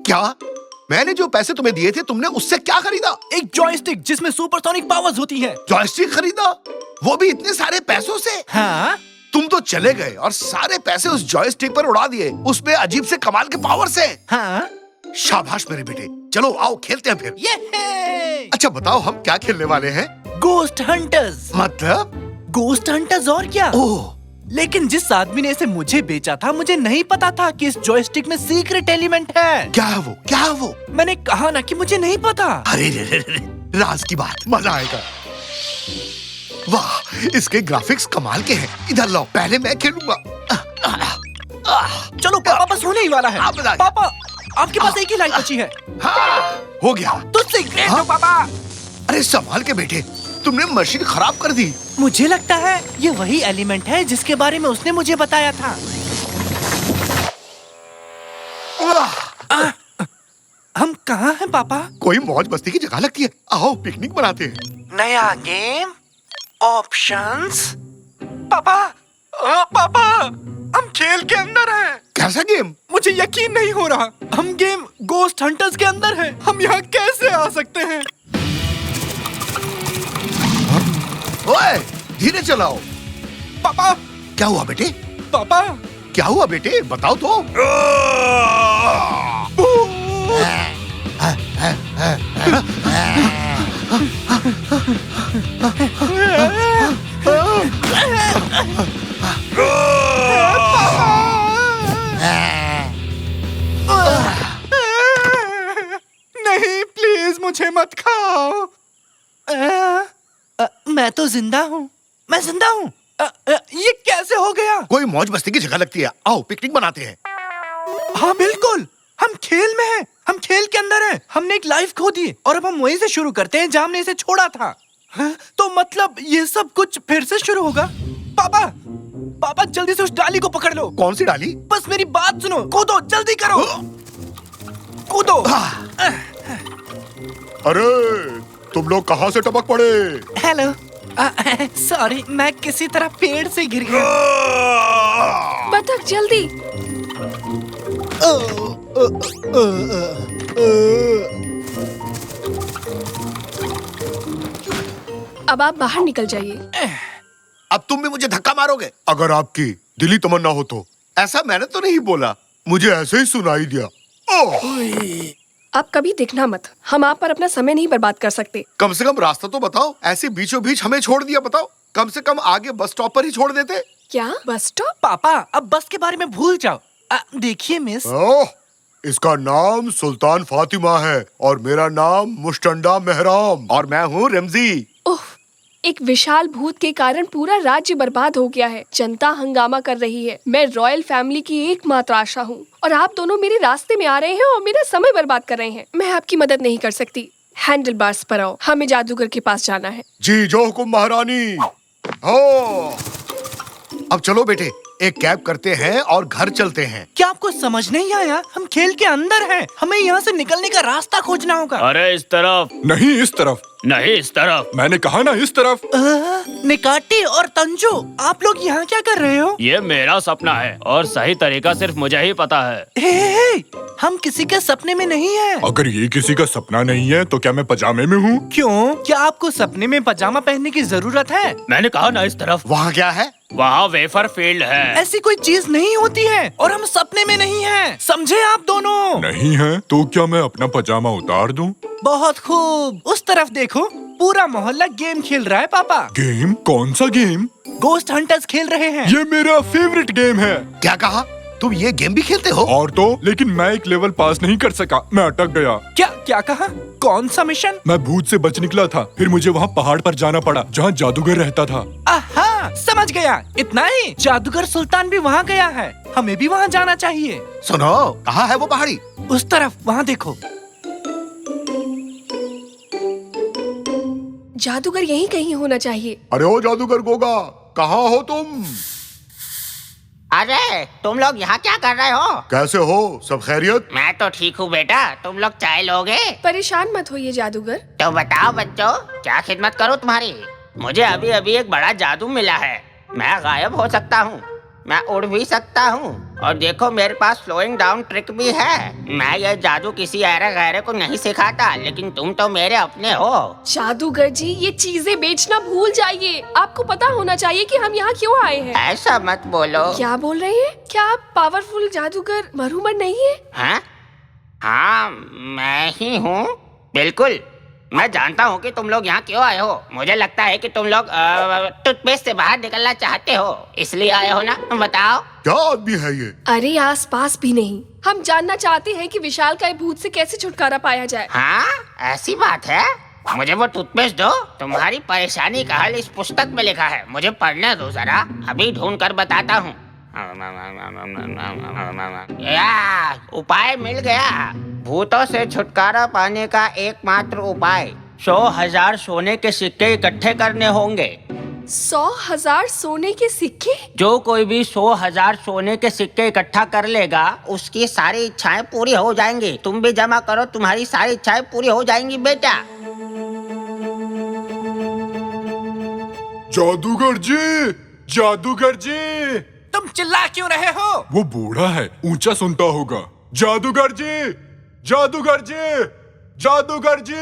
क्या? मैंने जो पैसे तुम्हें दिए थे तुमने उससे क्या खरीदा? एक जॉयस्टिक जिसमें सुपरसोनिक पावर्स होती है। जॉयस्टिक खरीदा? वो भी इतने सारे पैसों से? हाँ? तुम तो चले गए और सारे पैसे उस जॉयस्टिक पर उड़ा दिए, उसमें अजीब से कमाल के पावर से। हाँ? शाबाश मेरे बेटे, चलो आओ खेलते हैं फिर। ये अच्छा बताओ हम क्या खेलने वाले हैं? Ghost hunters. मतलब? गोस्ट हंटर्स और क्या? ओह, लेकिन जिस आदमी ने इसे मुझे बेचा था, मुझे नहीं पता था कि इस जॉयस्टिक में सीक्रेट एलिमेंट है। क्या है वो? क्या है वो? मैंने कहा ना कि मुझे नहीं पता। अरे रे रे रे, राज की बात, मजा आएगा। वाह, इसके ग्राफिक्स कमाल के हैं। इधर लाओ, पहले मैं खेलूंगा। चलो पापा बस होने ही वाला है। आप बताइए। पापा आपके पास एक ही लाइफ बची है। हाँ, हो गया। तुझसे ग्रेट हो पापा। अरे संभाल के बेटे, तुमने मशीन खराब कर दी। मुझे लगता है ये वही एलिमेंट है जिसके बारे में उसने मुझे बताया था। हम कहाँ हैं पापा? कोई मौज मस्ती की जगह लगती है, आओ पिकनिक मनाते हैं। नया गेम, ऑप्शंस। पापा, पापा, हम खेल के अंदर हैं। कैसा गेम? मुझे यकीन नहीं हो रहा। हम गेम गोस्ट हंटर्स के अंदर हैं। हम यहाँ कैसे आ सकते हैं? ओए, धीरे चलाओ। पापा, क्या हुआ बेटे? पापा, क्या हुआ बेटे, बताओ तो। नहीं प्लीज मुझे मत खाओ। मैं तो जिंदा हूँ। मैं जिंदा हूँ। ये कैसे हो गया? कोई मौज मस्ती की जगह लगती है, आओ पिकनिक मनाते हैं। हाँ बिल्कुल, हम खेल में हैं। हम खेल के अंदर हैं। हमने एक लाइफ खो दी और अब हम वहीं से शुरू करते हैं जहाँ हमने इसे छोड़ा था। हाँ? तो मतलब ये सब कुछ फिर से शुरू होगा? पापा, पापा जल्दी से उस डाली को पकड़ लो। कौन सी डाली? बस मेरी बात सुनो। कूदो, जल्दी करो। कूदो। अरे तुम लोग कहाँ से टपक पड़े? हेलो, सॉरी, मैं किसी तरह पेड़ से गिर गया। बतख जल्दी। अब आप बाहर निकल जाइए। अब तुम भी मुझे धक्का मारोगे? अगर आपकी दिली तमन्ना हो तो। ऐसा मैंने तो नहीं बोला, मुझे ऐसे ही सुनाई दिया। ओह! आप कभी दिखना मत। हम आप पर अपना समय नहीं बर्बाद कर सकते। कम से कम रास्ता तो बताओ, ऐसे बीचों बीच हमें छोड़ दिया। बताओ, कम से कम आगे बस स्टॉप पर ही छोड़ देते। क्या बस स्टॉप? पापा अब बस के बारे में भूल जाओ। देखिए मिस, ओह, इसका नाम सुल्तान फातिमा है और मेरा नाम मुस्टंडा मेहराम और मैं हूँ रमजी। ओह, एक विशाल भूत के कारण पूरा राज्य बर्बाद हो गया है। जनता हंगामा कर रही है। मैं रॉयल फैमिली की एकमात्र आशा हूँ और आप दोनों मेरे रास्ते में आ रहे हैं और मेरा समय बर्बाद कर रहे हैं। मैं आपकी मदद नहीं कर सकती। हैंडल बार्स पर आओ, हमें जादूगर के पास जाना है। जी जो हुकुम महारानी। हो, अब चलो बेटे, एक कैब करते हैं और घर चलते हैं। क्या आपको समझ नहीं आया? हम खेल के अंदर हैं। हमें यहाँ से निकलने का रास्ता खोजना होगा। अरे इस तरफ नहीं, इस तरफ नहीं, इस तरफ। मैंने कहा ना, इस तरफ। निकाटी और तंजू, आप लोग यहाँ क्या कर रहे हो? ये मेरा सपना है और सही तरीका सिर्फ मुझे ही पता है। हे, हम किसी के सपने में नहीं हैं। अगर ये किसी का सपना नहीं है तो क्या मैं पजामे में हूँ? क्यों? क्या आपको सपने में पजामा पहनने की जरूरत है? मैंने कहा ना इस तरफ। वहाँ क्या है? वहाँ वेफर फील्ड है। ऐसी कोई चीज नहीं होती है और हम सपने में नहीं हैं। समझे आप दोनों? नहीं है तो क्या मैं अपना पजामा उतार दूँ? बहुत खूब। उस तरफ देखो, पूरा मोहल्ला गेम खेल रहा है पापा। गेम? कौन सा गेम? गोस्ट हंटर्स खेल रहे हैं। ये मेरा फेवरेट गेम है। क्या कहा? तुम ये गेम भी खेलते हो? और तो, लेकिन मैं एक लेवल पास नहीं कर सका, मैं अटक गया। क्या क्या कहा? कौन सा मिशन? मैं भूत से बच निकला था, फिर मुझे वहाँ पहाड़ पर जाना पड़ा जहाँ जादूगर रहता था। आहा, समझ गया। इतना ही? जादूगर सुल्तान भी वहाँ गया है। हमें भी वहाँ जाना चाहिए। सुनो, कहाँ है वो पहाड़ी? उस तरफ, वहाँ देखो। जादूगर यहीं कहीं होना चाहिए। अरे ओ जादूगर गोगा, कहाँ हो तुम? अरे तुम लोग यहाँ क्या कर रहे हो? कैसे हो? सब खैरियत? मैं तो ठीक हूँ बेटा, तुम लोग चाय लोगे? परेशान मत होइए जादूगर। तो बताओ बच्चों, क्या खिदमत करूँ तुम्हारी? मुझे अभी अभी एक बड़ा जादू मिला है। मैं गायब हो सकता हूँ, मैं उड़ भी सकता हूँ और देखो मेरे पास स्लोइंग डाउन ट्रिक भी है। मैं ये जादू किसी ऐरे गैरे को नहीं सिखाता, लेकिन तुम तो मेरे अपने हो। जादूगर जी, ये चीजें बेचना भूल जाइए। आपको पता होना चाहिए कि हम यहाँ क्यों आए हैं। ऐसा मत बोलो। क्या बोल रहे हैं? क्या आप पावरफुल जादूगर मरूमन नहीं है? हाँ हाँ, मैं ही हूँ। बिल्कुल, मैं जानता हूँ कि तुम लोग यहाँ क्यों आए हो। मुझे लगता है कि तुम लोग टूथपेस्ट से बाहर निकलना चाहते हो, इसलिए आए हो ना? बताओ। क्या आदमी है ये? अरे आस पास भी नहीं। हम जानना चाहते हैं कि विशाल का भूत से कैसे छुटकारा पाया जाए। हाँ, ऐसी बात है। मुझे वो टूथपेस्ट दो। तुम्हारी परेशानी का हल इस पुस्तक में लिखा है, मुझे पढ़ने दो जरा। अभी ढूंढ कर बताता हूँ। उपाय मिल गया। भूतों से छुटकारा पाने का एकमात्र उपाय 100,000 सोने के सिक्के इकट्ठे करने होंगे। 100,000 सोने के सिक्के? जो कोई भी 100,000 सोने के सिक्के इकट्ठा कर लेगा, उसकी सारी इच्छाएं पूरी हो जाएंगी। तुम भी जमा करो, तुम्हारी सारी इच्छाएं पूरी हो जाएंगी बेटा। जादूगर जी, जादूगर जी। तुम चिल्ला क्यों रहे हो? वो बूढ़ा है, ऊंचा सुनता होगा। जादूगर जी, जादूगर जी, जादूगर जी।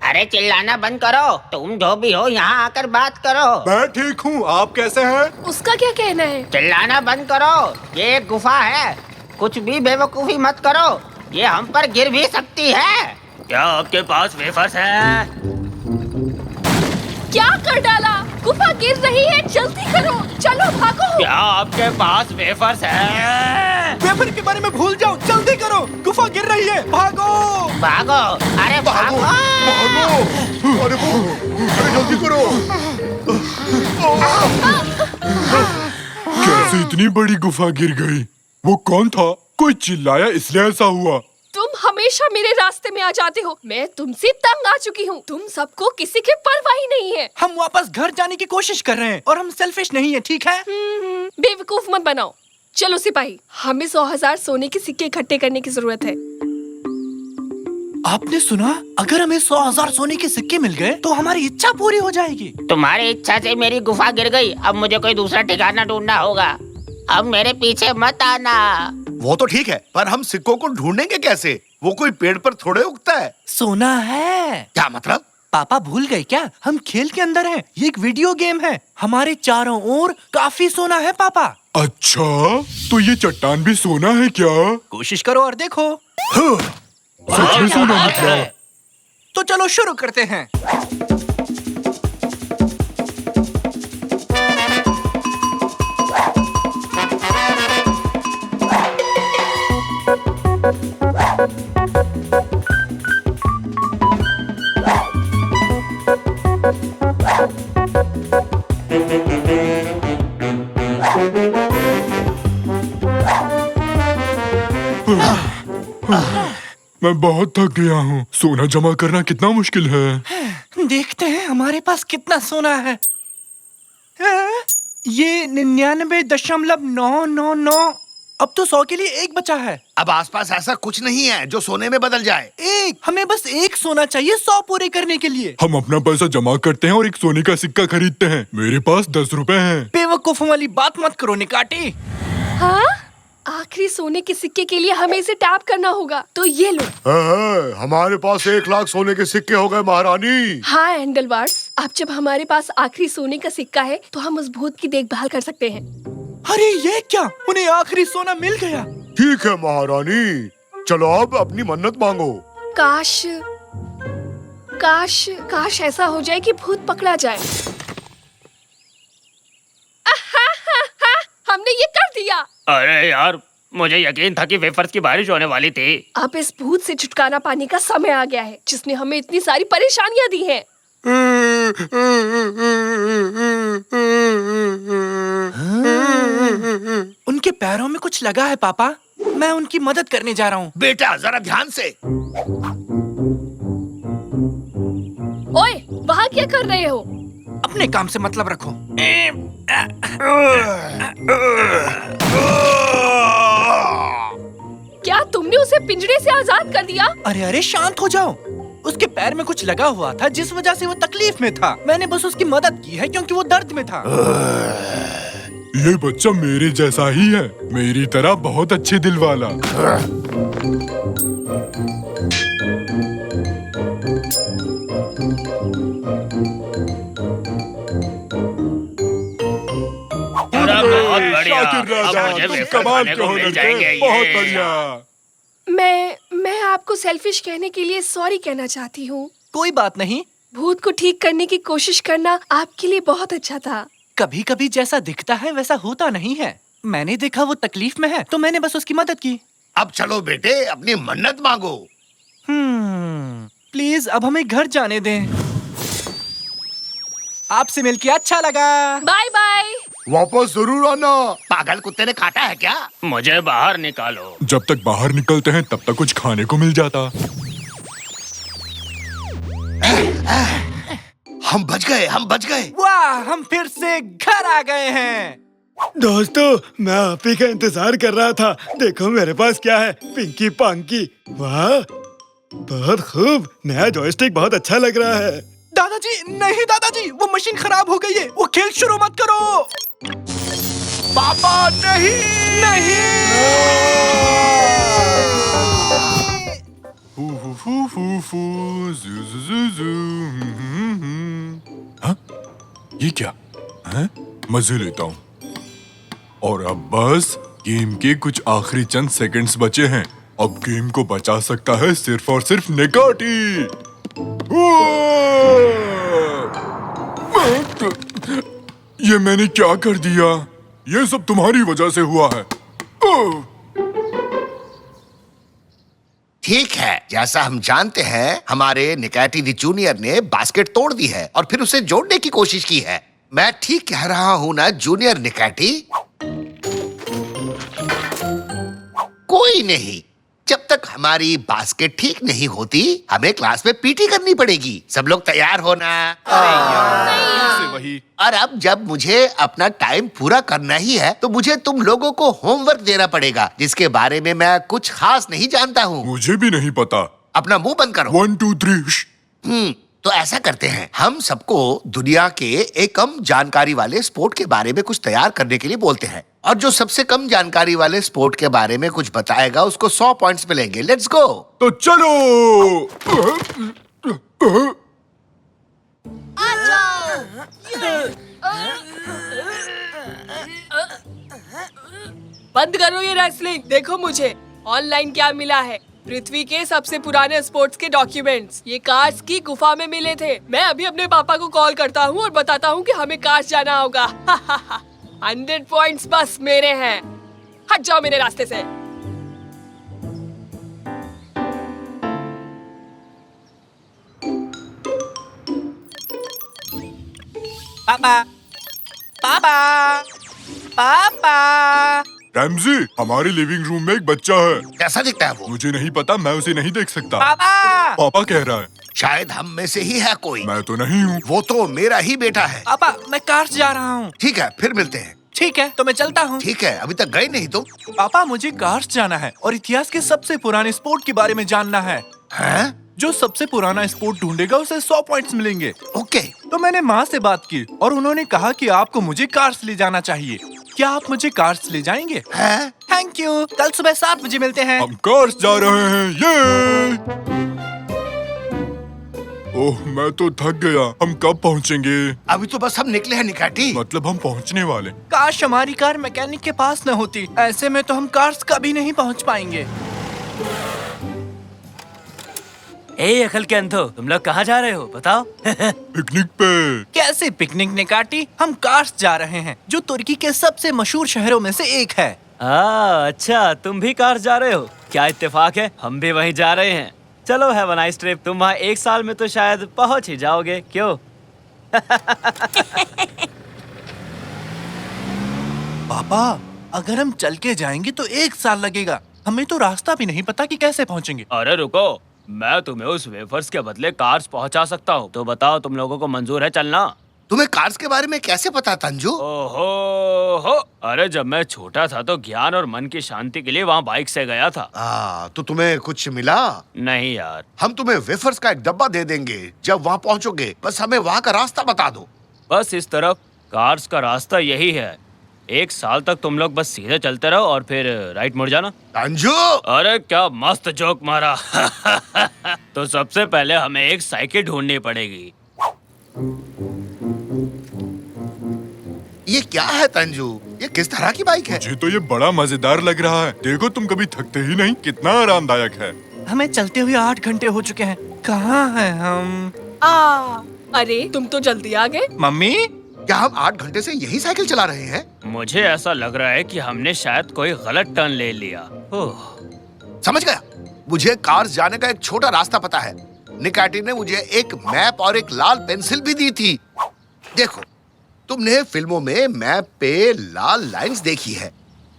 अरे चिल्लाना बंद करो। तुम जो भी हो यहाँ आकर बात करो। मैं ठीक हूँ, आप कैसे हैं? उसका क्या कहना है? चिल्लाना बंद करो। ये एक गुफा है, कुछ भी बेवकूफी मत करो, ये हम पर गिर भी सकती है। क्या आपके पास वेफर्स है? क्या कर डाला? गुफा गिर रही है, जल्दी करो, चलो भागो। क्या आपके पास वेफर्स है? वेफर के बारे में भूल जाओ, जल्दी करो, गुफा गिर रही है, भागो। भागो, अरे भागो। अरे जल्दी करो। कैसे इतनी बड़ी गुफा गिर गई? वो कौन था? कोई चिल्लाया इसलिए ऐसा हुआ। तुम हमेशा मेरे रास्ते में आ जाते हो। मैं तुमसे तंग आ चुकी हूँ। तुम सबको किसी की परवाह ही नहीं है। हम वापस घर जाने की कोशिश कर रहे हैं और हम सेल्फिश नहीं है, ठीक है? बेवकूफ मत बनाओ। चलो सिपाही, हमें 100,000 सोने के सिक्के इकट्ठे करने की जरूरत है। आपने सुना? अगर हमें 100,000 सोने के सिक्के मिल गए तो हमारी इच्छा पूरी हो जाएगी। तुम्हारी इच्छा से मेरी गुफा गिर गई, अब मुझे कोई दूसरा ठिकाना ढूंढना होगा। अब मेरे पीछे मत आना। वो तो ठीक है, पर हम सिक्कों को ढूंढेंगे कैसे? वो कोई पेड़ पर थोड़े उगता है। सोना है। क्या मतलब? पापा भूल गए क्या? हम खेल के अंदर हैं। ये एक वीडियो गेम है। हमारे चारों ओर काफी सोना है पापा। अच्छा, तो ये चट्टान भी सोना है क्या? कोशिश करो और देखो। सच में सोना निकला। तो चलो शुरू करते हैं। मैं बहुत थक गया हूँ। सोना जमा करना कितना मुश्किल है। देखते हैं हमारे पास कितना सोना है। ये 99.999। अब तो 100 के लिए एक बचा है। अब आसपास ऐसा कुछ नहीं है जो सोने में बदल जाए। एक, हमें बस एक सोना चाहिए 100 पूरे करने के लिए। हम अपना पैसा जमा करते हैं और एक सोने का सिक्का खरीदते हैं। मेरे पास 10 रुपए हैं। बेवकूफों वाली बात मत करो निकाटी। हाँ? आखिरी सोने के सिक्के के लिए हमें इसे टैप करना होगा। तो ये लो। हमारे पास 1 लाख सोने के सिक्के हो गए महारानी। हाँ एंडलवार्ड्स, अब जब हमारे पास आखिरी सोने का सिक्का है तो हम उस भूत की देखभाल कर सकते हैं। अरे ये क्या? उन्हें आखिरी सोना मिल गया। ठीक है महारानी, चलो अब अपनी मन्नत मांगो। काश काश काश ऐसा हो जाए कि भूत पकड़ा जाए। हमने ये कर दिया। अरे यार, मुझे यकीन था कि वेफर्स की बारिश होने वाली थी। अब इस भूत से छुटकारा पाने का समय आ गया है, जिसने हमें इतनी सारी परेशानियां दी हैं। उनके पैरों में कुछ लगा है पापा। मैं उनकी मदद करने जा रहा हूँ। बेटा जरा ध्यान से। ओए, वहाँ क्या कर रहे हो? अपने काम से मतलब रखो। क्या तुमने उसे पिंजरे से आजाद कर दिया? अरे अरे शांत हो जाओ। उसके पैर में कुछ लगा हुआ था जिस वजह से वो तकलीफ में था। मैंने बस उसकी मदद की है क्योंकि वो दर्द में था। ये बच्चा मेरे जैसा ही है, मेरी तरह बहुत अच्छे दिल वाला। बहुत बढ़िया। शाकिर राजा, अब मुझे तुम वेफर कमाल खाने के को हो मिल लड़के, जाएंगे। बहुत ये। बढ़िया। मैं आपको सेल्फिश कहने के लिए सॉरी कहना चाहती हूँ। कोई बात नहीं, भूत को ठीक करने की कोशिश करना आपके लिए बहुत अच्छा था। कभी कभी जैसा दिखता है वैसा होता नहीं है। मैंने देखा वो तकलीफ में है तो मैंने बस उसकी मदद की। अब चलो बेटे, अपनी मन्नत मांगो। प्लीज अब हमें घर जाने दें। आपसे मिलके अच्छा लगा। Bye bye. वापस जरूर आना। पागल कुत्ते ने काटा है क्या? मुझे बाहर निकालो। जब तक बाहर निकलते हैं तब तक कुछ खाने को मिल जाता। हम बच गए, हम बच गए। वाह, हम फिर से घर आ गए हैं। दोस्तों, मैं आप ही का इंतजार कर रहा था। देखो मेरे पास क्या है, पिंकी पांकी। वाह, बहुत खूब। नया जॉयस्टिक बहुत अच्छा लग रहा है। दादाजी नहीं, दादाजी वो मशीन खराब हो गई है। वो खेल शुरू मत करो। पापा नहीं। नहीं। फू फू फू फू फू, जू जू जू जू। हाँ? ये क्या है? मजे लेता हूँ। और अब बस गेम के कुछ आखिरी चंद सेकंड्स बचे हैं। अब गेम को बचा सकता है सिर्फ और सिर्फ निकाटी। ये मैंने क्या कर दिया? ये सब तुम्हारी वजह से हुआ है। ठीक है, जैसा हम जानते हैं, हमारे निकाटी दी जूनियर ने बास्केट तोड़ दी है और फिर उसे जोड़ने की कोशिश की है। मैं ठीक कह रहा हूँ ना जूनियर निकाटी? कोई नहीं, जब तक हमारी बास्केट ठीक नहीं होती हमें क्लास में पीटी करनी पड़ेगी। सब लोग तैयार होना। वही। और अब जब मुझे अपना टाइम पूरा करना ही है तो मुझे तुम लोगों को होमवर्क देना पड़ेगा, जिसके बारे में मैं कुछ खास नहीं जानता हूँ। मुझे भी नहीं पता। अपना मुंह बंद करो। 1 2 3। तो ऐसा करते हैं, हम सबको दुनिया के एक कम जानकारी वाले स्पोर्ट के बारे में कुछ तैयार करने के लिए बोलते हैं, और जो सबसे कम जानकारी वाले स्पोर्ट के बारे में कुछ बताएगा उसको 100 पॉइंट्स मिलेंगे। Let's go. तो चलो। बंद करो ये रेसलिंग। देखो मुझे ऑनलाइन क्या मिला है। पृथ्वी के सबसे पुराने स्पोर्ट्स के डॉक्यूमेंट्स ये कार्स की गुफा में मिले थे। मैं अभी अपने पापा को कॉल करता हूँ और बताता हूँ कि हमें कार्स जाना होगा। 100 पॉइंट्स बस मेरे हैं। हट जाओ मेरे रास्ते से। पापा, पापा, पापा। रैमजी, हमारे लिविंग रूम में एक बच्चा है। कैसा दिखता है वो? मुझे नहीं पता, मैं उसे नहीं देख सकता। पापा, पापा कह रहा है। शायद हम में से ही है कोई। मैं तो नहीं हूँ। वो तो मेरा ही बेटा है। पापा, मैं कार्स जा रहा हूँ। ठीक है, फिर मिलते हैं। ठीक है, तो मैं चलता हूँ। ठीक है, अभी तक गए नहीं तुम? पापा, मुझे कार्स जाना है और इतिहास के सबसे पुराने स्पोर्ट के बारे में जानना है। हैं? जो सबसे पुराना स्पोर्ट ढूंढेगा उसे 100 पॉइंट्स मिलेंगे। ओके। तो मैंने माँ से बात की और उन्होंने कहा कि आपको मुझे कार्स ले जाना चाहिए। क्या आप मुझे कार्स ले जाएंगे? हैं? Thank you. कल सुबह 7 बजे मिलते हैं। हम कार्स जा रहे हैं। ये ओह, मैं तो थक गया। हम कब पहुँचेंगे? अभी तो बस हम निकले हैं निकाटी। मतलब हम पहुँचने वाले। काश हमारी कार मैकेनिक के पास न होती। ऐसे में तो हम कार्स कभी नहीं पहुँच पाएंगे। ए अकल के अंधो, तुम लोग कहाँ जा रहे हो बताओ? पिकनिक पे। कैसे पिकनिक ने काटी? हम कार्स जा रहे हैं, जो तुर्की के सबसे मशहूर शहरों में से एक है। अच्छा, तुम भी कार जा रहे हो? क्या इत्तेफाक है, हम भी वहीं जा रहे हैं। चलो हैव अ नाइस ट्रिप। तुम वहाँ 1 साल में तो शायद पहुँच ही जाओगे, क्यों? पापा, अगर हम चल के जाएंगे तो 1 साल लगेगा। हमें तो रास्ता भी नहीं पता कि कैसे पहुँचेंगे। अरे रुको, मैं तुम्हें उस वेफर्स के बदले कार्स पहुंचा सकता हूँ। तो बताओ, तुम लोगों को मंजूर है चलना? तुम्हें कार्स के बारे में कैसे पता तंजू? ओहो हो, अरे जब मैं छोटा था तो ज्ञान और मन की शांति के लिए वहाँ बाइक से गया था। तो तुम्हें कुछ मिला? नहीं यार। हम तुम्हें वेफर्स का एक डब्बा दे देंगे जब वहाँ पहुँचोगे। बस हमें वहाँ का रास्ता बता दो। बस इस तरफ कार्स का रास्ता यही है। 1 साल तक तुम लोग बस सीधे चलते रहो और फिर राइट मुड़ जाना। तंजू, अरे क्या मस्त जोक मारा। तो सबसे पहले हमें एक साइकिल ढूंढनी पड़ेगी। ये क्या है तंजू? ये किस तरह की बाइक है? मुझे तो ये बड़ा मजेदार लग रहा है। देखो तुम कभी थकते ही नहीं, कितना आरामदायक है। हमें चलते हुए 8 घंटे हो चुके हैं। कहाँ हैं हम? अरे तुम तो जल्दी आ गए। मम्मी, क्या हम 8 घंटे से यही साइकिल चला रहे हैं? मुझे ऐसा लग रहा है कि हमने शायद कोई गलत टर्न ले लिया। ओह, समझ गया। मुझे कार्स जाने का एक छोटा रास्ता पता है। निकाटी ने मुझे एक मैप और एक लाल पेंसिल भी दी थी। देखो, तुमने फिल्मों में मैप पे लाल लाइंस देखी है।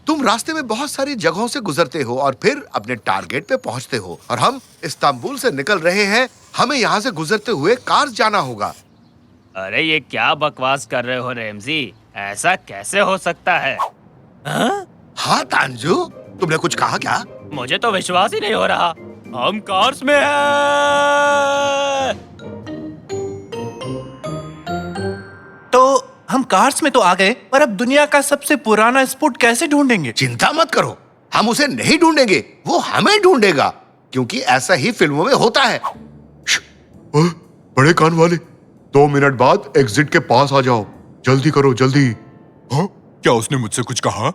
तुम रास्ते में बहुत सारी जगहों से गुजरते हो और फिर अपने टारगेट पे पहुंचते हो। और हम इस्तांबुल से निकल रहे हैं। हमें यहाँ से गुजरते हुए कार्स जाना होगा। अरे ये क्या बकवास कर रहे हो रैमजी? ऐसा कैसे हो सकता है? हाँ तांजू, तुमने कुछ कहा क्या? मुझे तो विश्वास ही नहीं हो रहा। हम कार्स में हैं। तो हम कार्स में तो आ गए, पर अब दुनिया का सबसे पुराना स्पोर्ट कैसे ढूंढेंगे? चिंता मत करो, हम उसे नहीं ढूंढेंगे, वो हमें ढूंढेगा। क्योंकि ऐसा ही फिल्मों में होता है। बड़े कान वाले, 2 मिनट बाद एग्जिट के पास आ जाओ। जल्दी करो, जल्दी। हाँ? क्या उसने मुझसे कुछ कहा?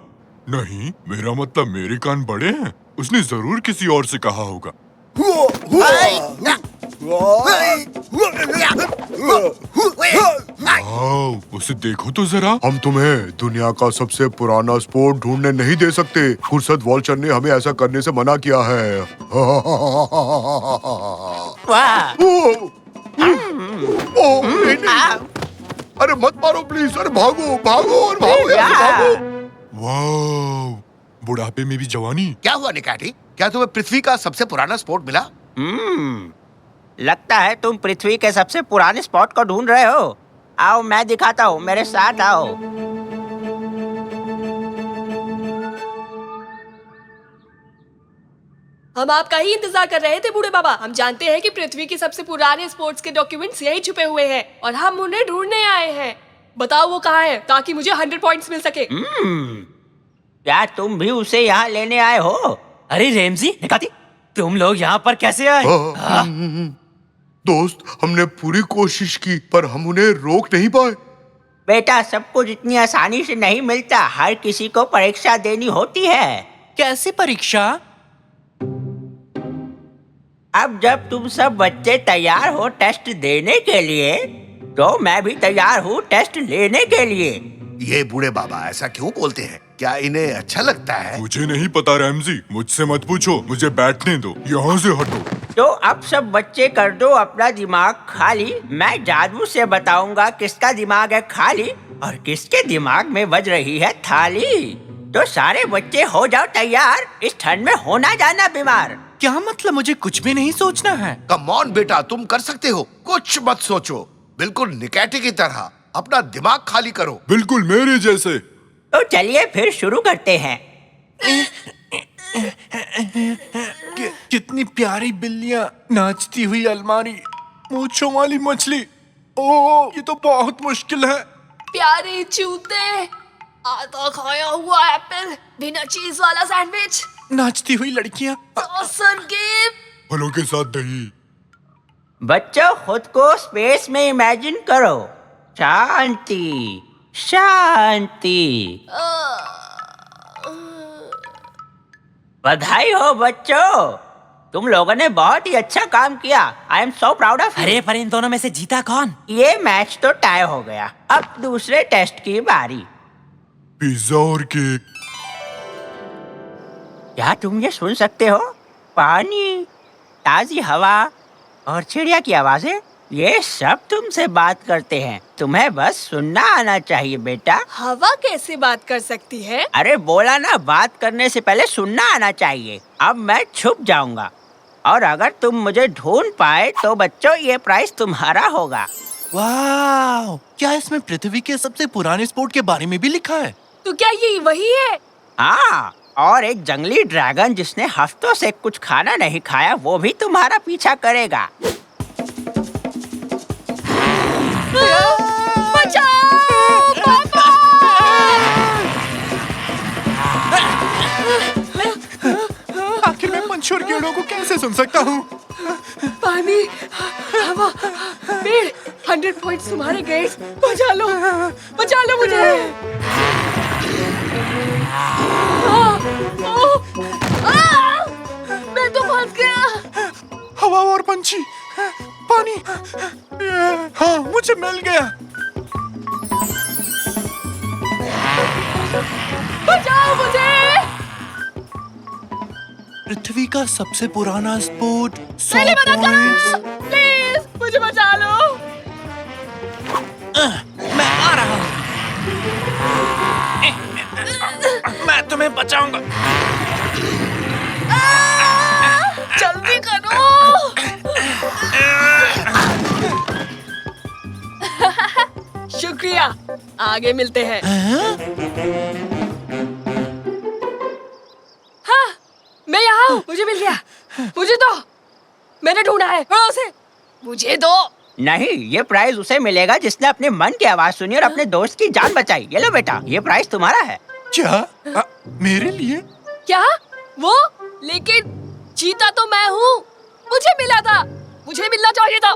नहीं, मेरा मतलब मेरे कान बड़े हैं। उसने जरूर किसी और से कहा होगा। आओ, उसे देखो तो जरा। हम तुम्हें दुनिया का सबसे पुराना स्पोर्ट ढूंढने नहीं दे सकते। खुर्सद वॉल्चर ने हमें ऐसा करने से मना किया है। वाह! नहीं। अरे मत मारो प्लीज। अरे भागो भागो और भागो यार, भागो। वाह, बुढ़ापे में भी जवानी। क्या हुआ निकाटी? क्या तुम्हें पृथ्वी का सबसे पुराना स्पोर्ट मिला? लगता है तुम पृथ्वी के सबसे पुराने स्पॉट को ढूंढ रहे हो। आओ मैं दिखाता हूँ, मेरे साथ आओ। हम आपका ही इंतजार कर रहे थे बूढ़े बाबा। हम जानते हैं कि पृथ्वी के सबसे पुराने स्पोर्ट्स के डॉक्यूमेंट्स यही छुपे हुए हैं और हम उन्हें ढूंढने आए हैं। बताओ वो कहाँ है, ताकि मुझे 100 पॉइंट्स मिल सके। क्या तुम भी उसे यहाँ लेने आए हो? अरे रैमजी, निकाती, तुम लोग यहाँ पर कैसे आए? दोस्त, हमने पूरी कोशिश की पर हम उन्हें रोक नहीं पाए। बेटा, सब कुछ इतनी आसानी से नहीं मिलता। हर किसी को परीक्षा देनी होती है। कैसे परीक्षा? अब जब तुम सब बच्चे तैयार हो टेस्ट देने के लिए, तो मैं भी तैयार हूँ टेस्ट लेने के लिए। ये बूढ़े बाबा ऐसा क्यों बोलते हैं? क्या इन्हें अच्छा लगता है? मुझे नहीं पता रैमजी, मुझसे मत पूछो। मुझे बैठने दो, यहाँ से हटो। तो अब सब बच्चे कर दो अपना दिमाग खाली। मैं जादू से बताऊंगा किसका दिमाग है खाली और किसके दिमाग में बज रही है थाली। तो सारे बच्चे हो जाओ तैयार, इस ठंड में होना जाना बीमार। क्या मतलब? मुझे कुछ भी नहीं सोचना है। कम ऑन बेटा, तुम कर सकते हो। कुछ मत सोचो, बिल्कुल निकाटी की तरह अपना दिमाग खाली करो। बिल्कुल मेरे जैसे। तो चलिए फिर शुरू करते हैं। कितनी प्यारी बिल्लियाँ, नाचती हुई अलमारी, मूंछों वाली मछली। ओह, ये तो बहुत मुश्किल है। प्यारे चूते, आधा खाया हुआ एप्पल, बिना चीज वाला सैंडविच, नाचती हुई लड़कियाँ। Awesome game. फलों के साथ दही। बच्चों, खुद को स्पेस में इमेजिन करो। शांति शांति। बधाई हो बच्चों, तुम लोगों ने बहुत ही अच्छा काम किया। I am so proud of. अरे पर इन दोनों में से जीता कौन? ये मैच तो टाई हो गया। अब दूसरे टेस्ट की बारी। पिज्जा और केक। क्या तुम ये सुन सकते हो? पानी, ताजी हवा और चिड़िया की आवाजें, ये सब तुमसे बात करते हैं। तुम्हें बस सुनना आना चाहिए बेटा। हवा कैसे बात कर सकती है? अरे बोला ना, बात करने से पहले सुनना आना चाहिए। अब मैं छुप जाऊंगा और अगर तुम मुझे ढूंढ पाए तो बच्चों ये प्राइस तुम्हारा होगा। वाह! क्या इसमें पृथ्वी के सबसे पुराने स्पोर्ट के बारे में भी लिखा है? तो क्या ये वही है? हाँ, और एक जंगली ड्रैगन जिसने हफ्तों से कुछ खाना नहीं खाया, वो भी तुम्हारा पीछा करेगा। बचाओ! पापा! कीड़ों को कैसे सुन सकता हूँ? पानी, हवा, पेड़, 100 पॉइंट्स तुम्हारे ग्रेड्स। बचा लो मुझे। मैं तो फंस गया। हवा और पंछी, पानी, हाँ मुझे मिल गया। बचाओ मुझे। पृथ्वी का सबसे पुराना स्पोर्ट, 100 पहले मदद पॉइंट्स। करो, प्लीज मुझे बचा लो। मैं आ रहा हूँ। मैं तुम्हें बचाऊंगा। जल्दी करो। शुक्रिया, आगे मिलते हैं। हाँ, मैं यहाँ हूँ। मुझे मिल गया। मुझे दो। मैंने ढूंढा है। करो उसे। मुझे दो। नहीं, ये प्राइज उसे मिलेगा जिसने अपने मन की आवाज सुनी और अपने दोस्त की जान बचाई। ये लो बेटा, ये प्राइज तुम्हारा है। क्या? मेरे लिए? क्या? वो? लेकिन जीता तो मैं हूँ। मुझे मिला था। मुझे मिलना चाहिए था।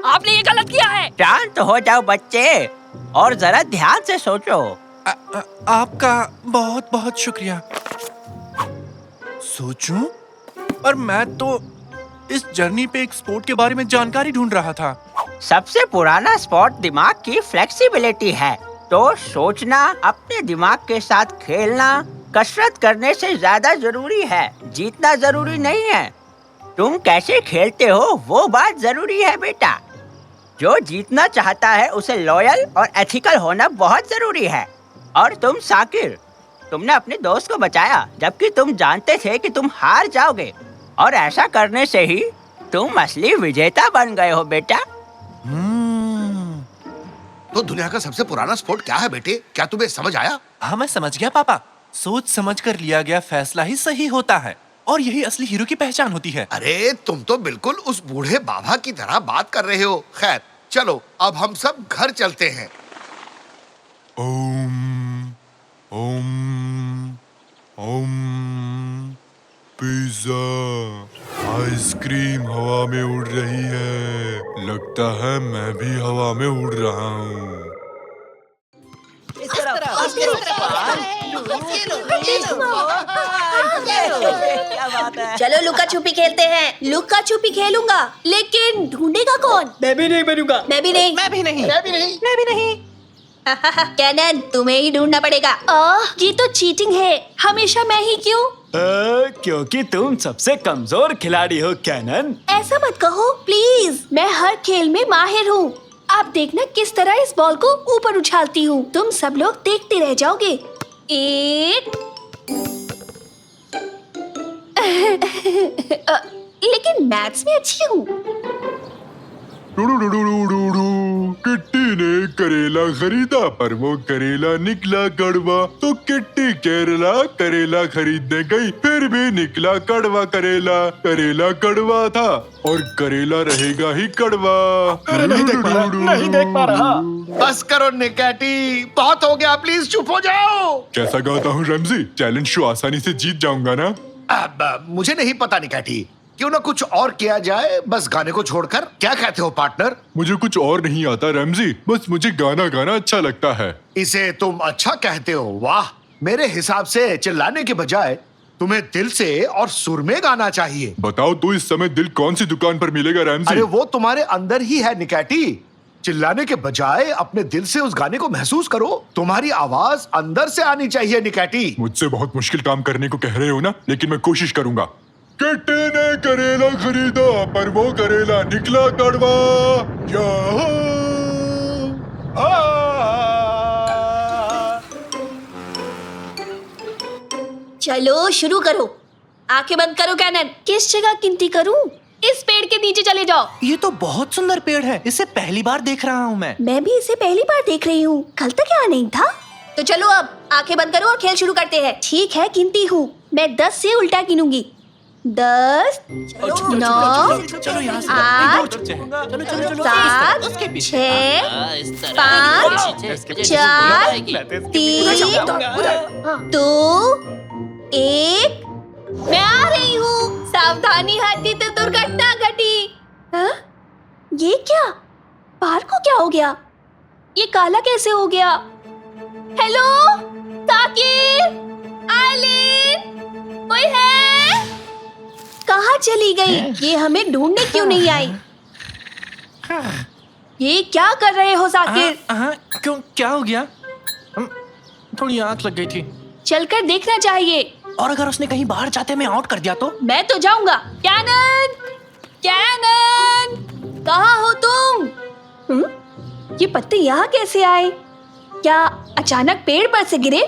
आपने ये गलत किया है। शांत हो जाओ बच्चे और जरा ध्यान से सोचो। आपका बहुत बहुत शुक्रिया। सोचूं? और मैं तो इस जर्नी पे एक स्पोर्ट के बारे में जानकारी ढूंढ रहा था। सबसे पुराना स्पॉट दिमाग की फ्लेक्सिबिलिटी है, तो सोचना, अपने दिमाग के साथ खेलना कसरत करने से ज्यादा जरूरी है। जीतना जरूरी नहीं है, तुम कैसे खेलते हो वो बात जरूरी है बेटा। जो जीतना चाहता है उसे लॉयल और एथिकल होना बहुत जरूरी है। और तुम साकिर, तुमने अपने दोस्त को बचाया जबकि तुम जानते थे कि तुम हार जाओगे, और ऐसा करने से ही तुम असली विजेता बन गए हो बेटा। तो दुनिया का सबसे पुराना स्पोर्ट क्या है बेटे? क्या तुम्हें समझ आया? हाँ मैं समझ गया पापा। सोच समझ कर लिया गया फैसला ही सही होता है, और यही असली हीरो की पहचान होती है। अरे तुम तो बिल्कुल उस बूढ़े बाबा की तरह बात कर रहे हो। खैर चलो, अब हम सब घर चलते हैं। ओम ओम ओम। पिज्जा, आइसक्रीम हवा में उड़ रही है। लगता है मैं भी हवा में उड़ रहा हूँ। क्या बात है? चलो लुका छुपी खेलते हैं। लुका छुपी खेलूंगा, लेकिन ढूंढेगा कौन? मैं भी नहीं बनूंगा। मैं भी नहीं। मैं भी नहीं। मैं भी नहीं। कैनन, तुम्हें ही ढूंढना पड़ेगा। ये तो चीटिंग है। हमेशा मैं ही क्यों? क्योंकि तुम सबसे कमजोर खिलाड़ी हो कैनन। ऐसा मत कहो प्लीज। मैं हर खेल में माहिर हूँ। आप देखना किस तरह इस बॉल को ऊपर उछालती हूँ। तुम सब लोग देखते रह जाओगे। एक लेकिन मैथ्स में अच्छी हूँ। किट्टी ने करेला खरीदा पर वो करेला निकला कड़वा, तो किट्टी केरला करेला खरीदने गई, फिर भी निकला कड़वा करेला। करेला कड़वा था और करेला रहेगा ही कड़वा। नहीं देख पा रहा। बस करो निकैटी, बहुत हो गया। प्लीज चुप हो जाओ। कैसा गाता हूँ रमजी? चैलेंज शो आसानी से जीत जाऊंगा ना? मुझे नहीं पता निकैटी, क्यों ना कुछ और किया जाए, बस गाने को छोड़कर। क्या कहते हो पार्टनर? मुझे कुछ और नहीं आता रमजी, बस मुझे गाना गाना अच्छा लगता है। इसे तुम अच्छा कहते हो? वाह, मेरे हिसाब से चिल्लाने के बजाय तुम्हें दिल से और सुर में गाना चाहिए। बताओ तो इस समय दिल कौन सी दुकान पर मिलेगा रमजी? अरे वो तुम्हारे अंदर ही है निकैटी। चिल्लाने के बजाय अपने दिल से उस गाने को महसूस करो। तुम्हारी आवाज अंदर से आनी चाहिए निकैटी। मुझसे बहुत मुश्किल काम करने को कह रहे हो ना, लेकिन मैं कोशिश करूंगा। किट्टी ने करेला खरीदा पर वो करेला निकला कड़वा। चलो शुरू करो। आंखें बंद करो कैनन। किस जगह गिनती करूं? इस पेड़ के नीचे चले जाओ। ये तो बहुत सुंदर पेड़ है, इसे पहली बार देख रहा हूँ मैं। मैं भी इसे पहली बार देख रही हूँ। कल तक यहाँ नहीं था। तो चलो अब आंखें बंद करो और खेल शुरू करते हैं। ठीक है, गिनती हूँ। मैं 10 से उल्टा गिनूंगी। 10, 9, 8, 7, 6, 5, 4, 3, 2, 1। मैं आ रही हूँ। सावधानी हाथी तो दुर्घटना घटी। हाँ? ये क्या? बाहर को क्या हो गया? ये काला कैसे हो गया? हेलो साकिब, आइलिन, कोई है? कहाँ चली गई? ये हमें ढूंढने क्यों नहीं आई? ये क्या कर रहे हो साकिब? क्यों, क्या हो गया? थोड़ी आंख लग गई थी। चलकर देखना चाहिए। और अगर उसने कहीं बाहर जाते में आउट कर दिया तो? मैं तो जाऊंगा। कैनन, कैनन, कहाँ हो तुम? ये पत्ते यहाँ कैसे आए? क्या अचानक पेड़ पर से गिरे?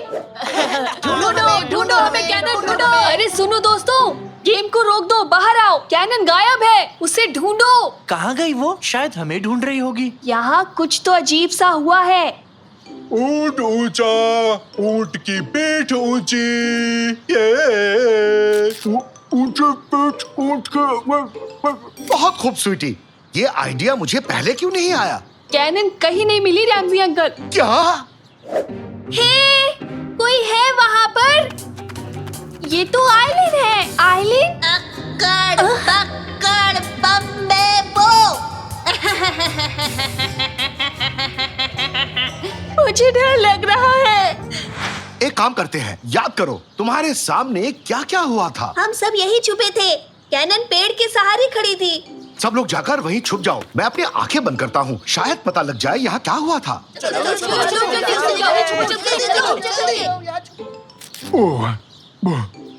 ढूंढो ढूंढो हमें, कैनन ढूंढो। अरे सुनो दोस्तों, गेम को रोक दो, बाहर आओ। कैनन गायब है, उसे ढूंढो। कहाँ गई वो? शायद हमें ढूंढ रही होगी। यहाँ कुछ तो अजीब सा हुआ है। ऊंट ऊंचा, ऊंट की पीठ ऊंची, ये ऊंचे पीठ ऊंट के। बहुत खूब स्वीटी, ये आइडिया मुझे पहले क्यों नहीं आया? कैनन कहीं नहीं मिली रैमजी अंकल। क्या? हे, कोई है वहाँ पर? ये तो आइलिन है। आइलिन? अक्कड़ बक्कड़ बम्बे बो। मुझे डर लग रहा है। एक काम करते हैं, याद करो तुम्हारे सामने क्या क्या हुआ था। हम सब यही छुपे थे। कैनन पेड़ के सहारे खड़ी थी। सब लोग जाकर वहीं छुप जाओ, मैं अपनी आंखें बंद करता हूँ, शायद पता लग जाए यहाँ क्या हुआ था। ओह,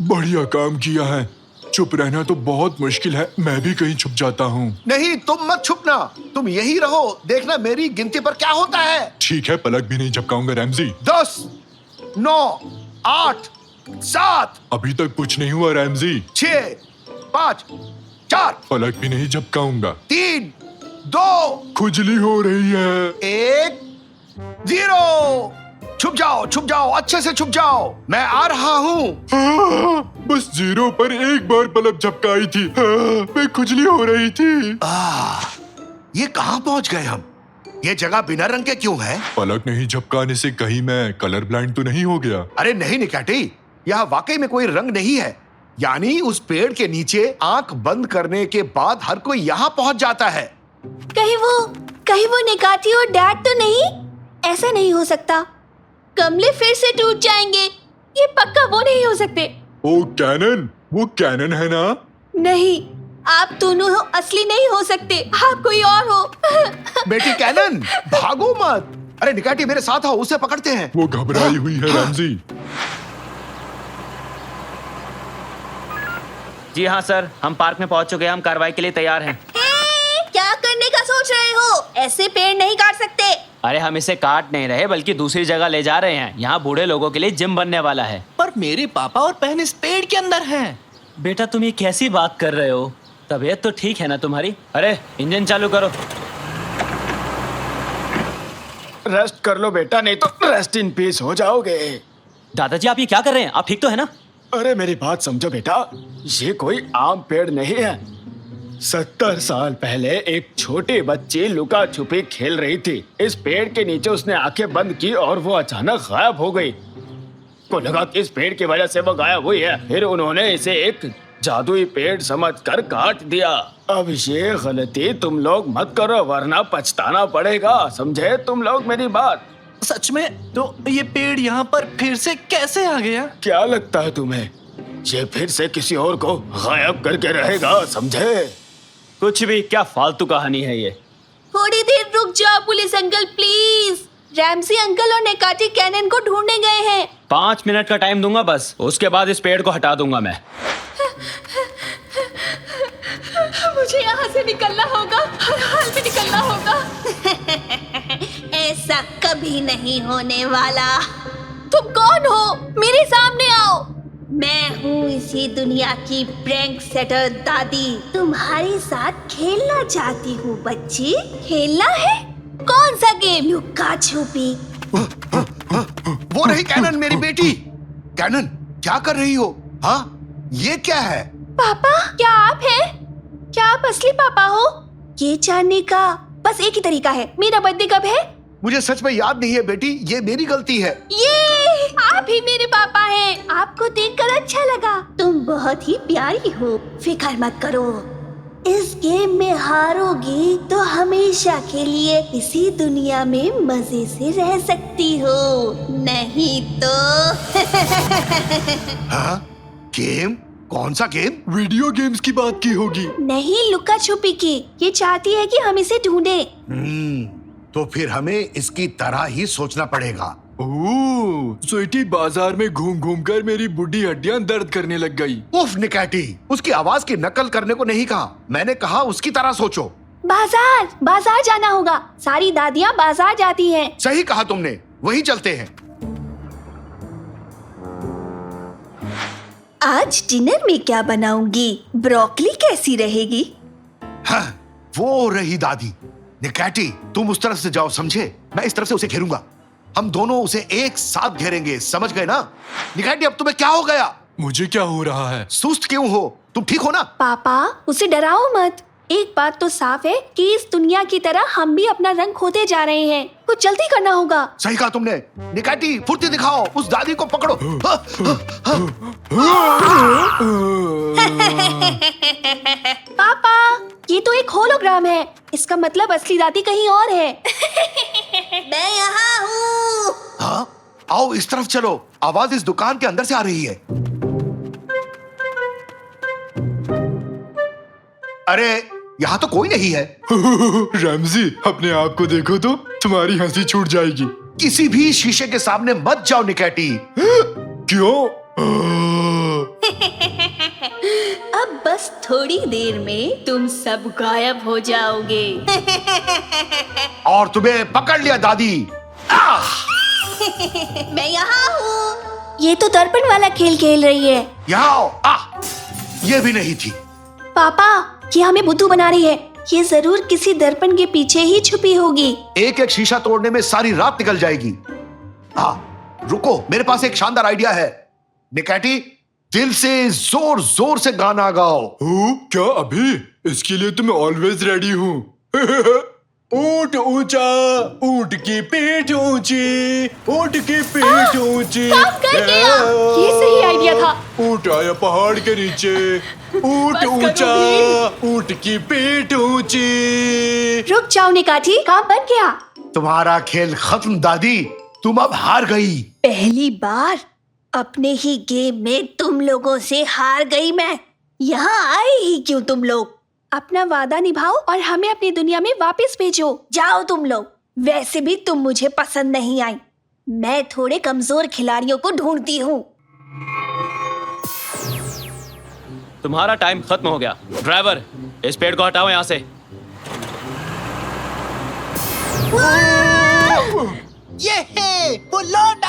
बढ़िया काम किया है। चुप रहना तो बहुत मुश्किल है, मैं भी कहीं छुप जाता हूँ। नहीं, तुम मत छुपना, तुम यही रहो, देखना मेरी गिनती पर क्या होता है। ठीक है, पलक भी नहीं झपकाऊंगा रैमजी। 10, 9, 8, 7। अभी तक कुछ नहीं हुआ रैमजी। 6, 5, 4, पलक भी नहीं झपकाऊंगा। 3, 2, खुजली हो रही है। 1, 0। छुप जाओ, अच्छे से छुप जाओ, मैं आ रहा हूँ। बस 0 पर एक बार पलक झपकाई थी। मैं खुजली हो रही थी। ये कहाँ पहुँच गए हम? ये जगह बिना रंग के क्यों है? पलक नहीं झपकाने से कहीं मैं कलर ब्लाइंड तो नहीं हो गया? अरे नहीं निकाटी, यहाँ वाकई में कोई रंग नहीं है। यानी उस पेड़ के नीचे आंख बंद करने के बाद हर कोई यहाँ पहुँच जाता है। कहीं वो निकाती और डैड तो नहीं? ऐसा नहीं हो सकता। गमले फिर से टूट जाएंगे। ये पक्का वो नहीं हो सकते। ओ कैनन, वो कैनन है ना? नहीं, आप दोनों हो, असली नहीं हो सकते। आप कोई और हो। बेटी कैनन, भागो मत। अरे निकाटी मेरे साथ आओ, उसे पकड़ते हैं। वो घबराई हुई है रैमजी। जी हाँ सर, हम पार्क में पहुंच चुके हैं, हम कार्रवाई के लिए तैयार हैं। क्या करने का सोच रहे हो? ऐसे पेड़ नहीं काट सकते। अरे हम इसे काट नहीं रहे, बल्कि दूसरी जगह ले जा रहे हैं। यहाँ बूढ़े लोगों के लिए जिम बनने वाला है। पर मेरे पापा और बहन इस पेड़ के अंदर हैं। बेटा तुम ये कैसी बात कर रहे हो? तबीयत तो ठीक है ना तुम्हारी? अरे इंजन चालू करो। रेस्ट कर लो बेटा, नहीं तो रेस्ट इन पीस हो जाओगे। दादाजी आप ये क्या कर रहे हैं? आप ठीक तो है ना? अरे मेरी बात समझो बेटा, ये कोई आम पेड़ नहीं है। 70 साल पहले एक छोटी बच्ची लुका छुपी खेल रही थी। इस पेड़ के नीचे उसने आंखें बंद की और वो अचानक गायब हो गई। को लगा कि इस पेड़ की वजह से वो गायब हुई है। फिर उन्होंने इसे एक जादुई पेड़ समझकर काट दिया। अब ये गलती तुम लोग मत करो, वरना पछताना पड़ेगा। समझे तुम लोग मेरी बात? सच में? तो ये पेड़ यहाँ पर फिर से कैसे आ गया? क्या लगता है तुम्हें ये फिर से किसी और को गायब करके रहेगा? समझे? कुछ भी, क्या फालतू कहानी है ये। थोड़ी देर रुक जाओ police uncle please. Ramsay uncle और नेकाटी कैनन को ढूंढने गए हैं। 5 मिनट का टाइम दूंगा बस, उसके बाद इस पेड़ को हटा दूंगा मैं। मुझे यहाँ से निकलना होगा, हर हाल में निकलना होगा। ऐसा कभी नहीं होने वाला। तुम कौन हो? मेरे सामने आओ। मैं हूँ इसी दुनिया की प्रैंक सेटर दादी। तुम्हारे साथ खेलना चाहती हूँ बच्ची। खेलना है? कौन सा गेम? लुका छुपी। वो रही कैनन, मेरी बेटी। कैनन क्या कर रही हो? हाँ, ये क्या है? पापा, क्या आप हैं? क्या आप असली पापा हो? ये जानने का बस एक ही तरीका है। मेरा बर्थडे कब है? मुझे सच में याद नहीं है बेटी, ये मेरी गलती है। ये आप ही मेरे पापा हैं। आपको देखकर अच्छा लगा। तुम बहुत ही प्यारी हो। फिक्र मत करो। इस गेम में हारोगी तो हमेशा के लिए इसी दुनिया में मजे से रह सकती हो, नहीं तो। हाँ? गेम? कौन सा गेम? वीडियो गेम्स की बात की होगी। नहीं, लुका छुपी की। ये चाहती है कि हम इसे ढूंढे। तो फिर हमें इसकी तरह ही सोचना पड़ेगा। ओह, स्वीटी बाजार में घूम घूम कर मेरी बुढ़ी हड्डियां दर्द करने लग गई। उफ निकैटी, उसकी आवाज की नकल करने को नहीं कहा, मैंने कहा उसकी तरह सोचो। बाजार बाजार जाना होगा। सारी दादियाँ बाजार जाती हैं। सही कहा तुमने, वही चलते हैं। आज डिनर में क्या बनाऊंगी? ब्रोकली कैसी रहेगी? हाँ, वो रही दादी। निकैटी, तुम उस तरफ से जाओ, समझे? मैं इस तरफ से उसे घेरूंगा। हम दोनों उसे एक साथ घेरेंगे, समझ गए ना? निकैटी, अब तुम्हें क्या हो गया? मुझे क्या हो रहा है? सुस्त क्यों हो? तुम ठीक हो ना? पापा, उसे डराओ मत। एक बात तो साफ है कि इस दुनिया की तरह हम भी अपना रंग खोते जा रहे हैं। कुछ जल्दी करना होगा। सही कहा तुमने। निकैटी, फुर्ती दिखाओ, उस दादी को पकड़ो। पापा, ये तो एक होलोग्राम है। इसका मतलब असली दादी कहीं और है। मैं यहाँ हूँ। हाँ? आओ इस तरफ चलो, आवाज इस दुकान के अंदर से आ रही है। अरे, यहाँ तो कोई नहीं है। रैमजी, अपने आप को देखो तो तुम्हारी हंसी छूट जाएगी। किसी भी शीशे के सामने मत जाओ निकैटी। क्यों? अब बस थोड़ी देर में तुम सब गायब हो जाओगे। और तुम्हें पकड़ लिया दादी। मैं यहाँ हूँ। ये तो दर्पण वाला खेल खेल रही है। यहाँ आओ। ये भी नहीं थी। पापा, ये हमें बुद्धू बना रही है। ये जरूर किसी दर्पण के पीछे ही छुपी होगी। एक एक शीशा तोड़ने में सारी रात निकल जाएगी। हाँ, रुको, मेरे पास एक शानदार आइडिया है। निकैटी, दिल से जोर जोर से गाना गाओ। क्या अभी? इसके लिए तो मैं ऑलवेज रेडी हूँ। ऊंट ऊंचा, ऊंट की पीठ ऊंची, ऊंट की पीठ ऊंची। काम कर गया। ये सही आइडिया था। ऊंट आया पहाड़ के नीचे, ऊंट ऊंचा, ऊंट की पीठ ऊंची। रुक जाओ निकाठी, काम बन गया। तुम्हारा खेल खत्म दादी, तुम अब हार गई। पहली बार अपने ही गेम में तुम लोगों से हार गई मैं। यहाँ आए ही क्यों तुम लोग? अपना वादा निभाओ और हमें अपनी दुनिया में वापस भेजो। जाओ तुम लोग। वैसे भी तुम मुझे पसंद नहीं आई। मैं थोड़े कमजोर खिलाड़ियों को ढूंढती हूँ। तुम्हारा टाइम खत्म हो गया। ड्राइवर, इस पेड़ को हटाओ यहाँ से। ये है, वो लौट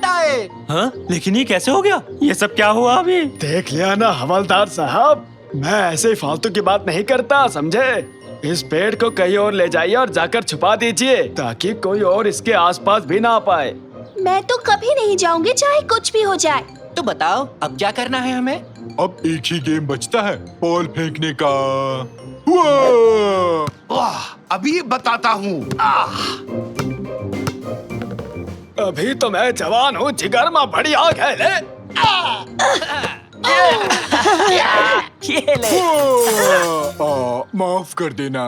आए। हाँ? लेकिन ये कैसे हो गया? ये सब क्या हुआ अभी? देख लिया ना हवलदार साहब, मैं ऐसे फालतू की बात नहीं करता, समझे? इस पेड़ को कहीं और ले जाइए और जाकर छुपा दीजिए ताकि कोई और इसके आसपास भी ना आ पाए। मैं तो कभी नहीं जाऊंगी, चाहे कुछ भी हो जाए। तो बताओ, अब क्या करना है हमें? अब एक ही गेम बचता है, बॉल फेंकने का। अभी बताता हूँ। अभी तो मैं जवान हूँ, जिगर में बड़ी आग है। ले ये ले। माफ कर देना।